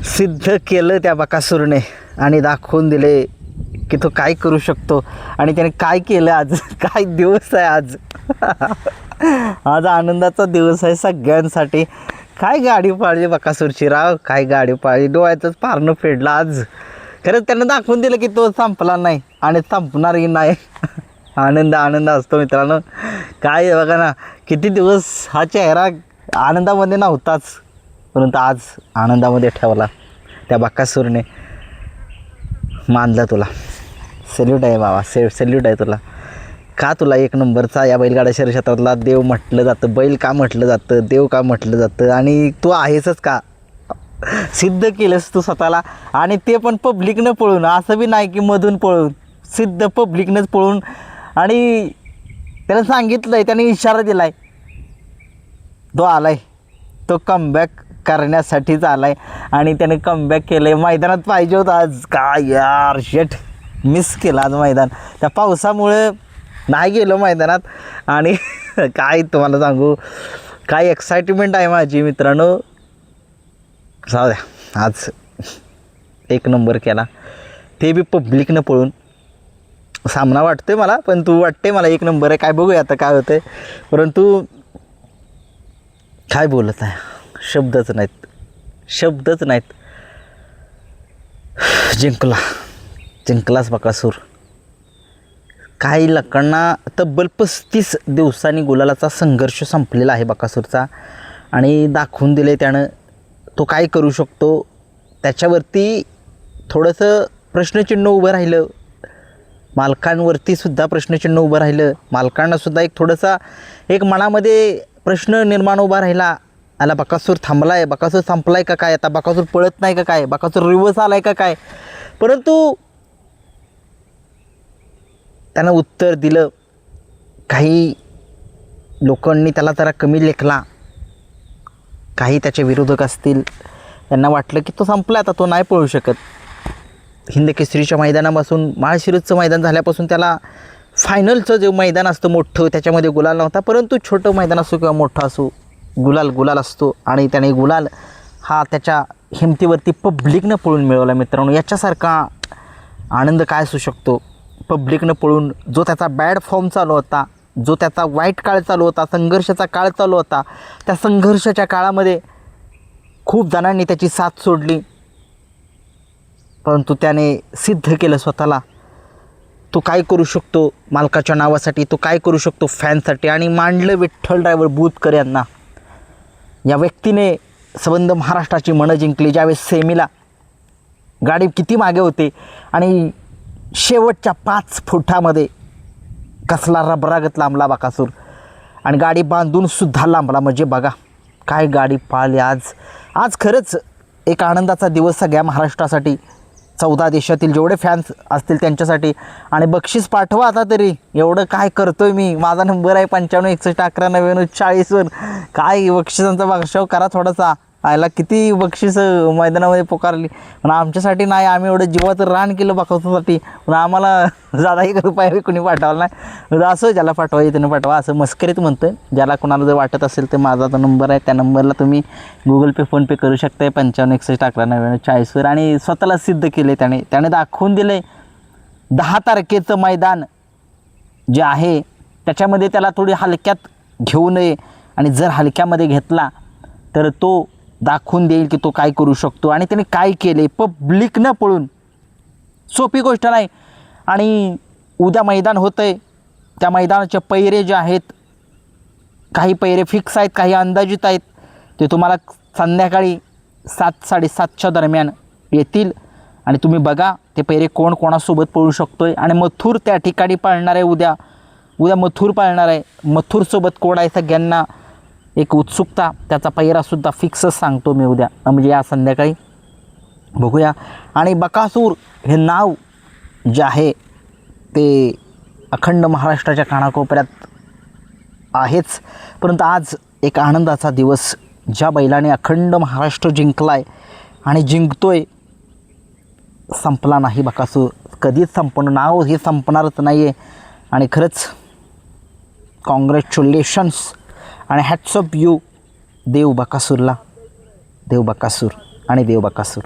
सिद्ध केलं त्या बकासूरने आणि दाखवून दिले की तो काय करू शकतो. आणि त्याने काय केलं आज. काय दिवस आहे आज. आज आनंदाचा दिवस आहे सगळ्यांसाठी. काय गाडी पाळली बकासूरची राव. काय गाडी पाळली. डोळ्यातच पारणं फेडलं आज. खरंच त्यानं दाखवून दिलं की तो संपला नाही आणि संपणारही नाही. आनंद असतो मित्रांनो. काय बघा ना, किती दिवस हा चेहरा आनंदामध्ये नव्हताच, परंतु आज आनंदामध्ये ठेवला त्या बकासूरने. मानला तुला. सॅल्यूट आहे बाबा. सॅल्यूट आहे तुला. का तुला एक नंबरचा या बैलगाडा शर्यत क्षेत्रातला देव म्हटलं जातं. बैल का म्हटलं जातं, देव का म्हटलं जातं, आणि तू आहेसच का. सिद्ध केलंस तू स्वतःला. आणि ते पण पब्लिकनं पळून. असं बी नाही की मधून पळून. सिद्ध पब्लिकनंच पळून. आणि त्याला सांगितलं आहे, त्याने इशारा दिला आहे, तो आला आहे, तो कमबॅक करण्यासाठीच आला आहे. आणि त्याने कमबॅक केलं आहे. मैदानात पाहिजे होतं आज. काय यार शेट, मिस केलं आज मैदान. त्या पावसामुळं नाही गेलो मैदानात. आणि काय तुम्हाला सांगू, काय एक्साइटमेंट आहे माझी मित्रांनो. जाऊ द्या, आज एक नंबर केला, ते बी पब्लिकनं पळून. सामना वाटतोय मला, पण तू वाटते मला एक नंबर आहे. काय बघूया आता काय होतं आहे. परंतु काय बोलत आहे, शब्दच नाहीत. जिंकलाच बकासूर. काही लोकांना तब्बल 35 दिवसांनी गुलालाचा संघर्ष संपलेला आहे बकासूरचा. आणि दाखवून दिले त्यानं तो काय करू शकतो. त्याच्यावरती थोडंसं प्रश्नचिन्ह उभं राहिलं. मालकांवरती सुद्धा प्रश्नचिन्ह उभं राहिलं. मालकांनासुद्धा एक थोडंसा एक मनामध्ये प्रश्न निर्माण उभा राहिला. आला बकासूर थांबला आहे, बकासूर संपला आहे का काय, आता बकासूर पळत नाही का काय, बकासूर रिवर्स आला आहे का काय. परंतु त्यानं उत्तर दिलं. काही लोकांनी त्याला जरा कमी लेखला. काही त्याचे विरोधक असतील, त्यांना वाटलं की तो संपला, आता तो नाही पळू शकत. हिंद केसरीच्या मैदानापासून माळशिरसचं मैदान झाल्यापासून त्याला फायनलचं जे मैदान असतं मोठं, त्याच्यामध्ये गुलाल नव्हता. परंतु छोटं मैदान असो किंवा मोठं असो, गुलाल असतो. आणि त्याने गुलाल हा त्याच्या हिमतीवरती पब्लिकनं पळून मिळवला मित्रांनो. याच्यासारखा आनंद काय असू शकतो. पब्लिकनं पळून जो त्याचा बॅड फॉर्म चालू होता, जो त्याचा वाईट काळ चालू होता, संघर्षाचा काळ चालू होता, त्या संघर्षाच्या काळामध्ये खूप जणांनी त्याची साथ सोडली. परंतु त्याने सिद्ध केलं स्वतःला. तो काय करू शकतो मालकाच्या नावासाठी, तो काय करू शकतो फॅनसाठी. आणि मांडलं विठ्ठल ड्रायव्हर बुधकर यांना. या व्यक्तीने संबंध महाराष्ट्राची मनं जिंकली. ज्यावेळेस सेमीला गाडी किती मागे होते आणि शेवटच्या 5 फुटामध्ये कसला रबरागत लांबला बकासूर. आणि गाडी बांधून सुद्धा लांबला. म्हणजे बघा काय गाडी पाळली आज खरंच एक आनंदाचा दिवस सगळ्या महाराष्ट्रासाठी. 14 देशातील जेवढे फॅन्स असतील त्यांच्यासाठी. आणि बक्षीस पाठवा आता तरी. एवढं काय करतोय मी. माझा नंबर आहे 95 61 11 99 40वर. काय बक्षिसांचा बक्षाव करा थोडासा. आयला किती बक्षीस मैदानामध्ये पुकारली, पण आमच्यासाठी नाही. आम्ही एवढं जीवाचं रान केलं बकासूरसाठी, पण आम्हाला जादा 1 रुपया कोणी पाठवला नाही. असं ज्याला पाठवा त्यानं पाठवा, असं मस्करीत म्हणतो आहे. ज्याला कोणाला जर वाटत असेल तर माझा जो नंबर आहे त्या नंबरला तुम्ही गुगल पे फोनपे करू शकता 95 61 11 99 40वर. आणि स्वतःला सिद्ध केले त्याने दाखवून दिले. 10 तारखेचं मैदान जे आहे त्याच्यामध्ये त्याला थोडी हलक्यात घेऊ नये. आणि जर हलक्यामध्ये घेतला तर तो दाखवून देईल की तो काय करू शकतो. आणि त्याने काय केले पब्लिकनं पळून. सोपी गोष्ट नाही. आणि उद्या मैदान होतं आहे. त्या मैदानाचे पैरे जे आहेत, काही पैरे फिक्स आहेत, काही अंदाजित आहेत. ते तुम्हाला संध्याकाळी 7 साडेसातच्या दरम्यान येतील. आणि तुम्ही बघा ते पैरे कोण कोणासोबत पळू शकतो आहे. आणि मथुर त्या ठिकाणी पाळणार आहे. उद्या मथुर पाळणार आहे. मथुरसोबत कोण आहे सगळ्यांना एक उत्सुकता. त्याचा पैरासुद्धा फिक्सच सांगतो मी उद्या, म्हणजे या संध्याकाळी बघूया. आणि बकासूर हे नाव जे आहे ते अखंड महाराष्ट्राच्या कानाकोपऱ्यात आहेच. परंतु आज एक आनंदाचा दिवस. ज्या बैलाने अखंड महाराष्ट्र जिंकला आहे आणि जिंकतोय. संपला नाही बकासूर, कधीच संपणं. नाव हे संपणारच नाही आहे. आणि खरंच कॉंग्रॅच्युलेशन्स आणि हॅट्स ऑफ यू देव बकासूरला. देव बकासूर आणि देव बकासूर.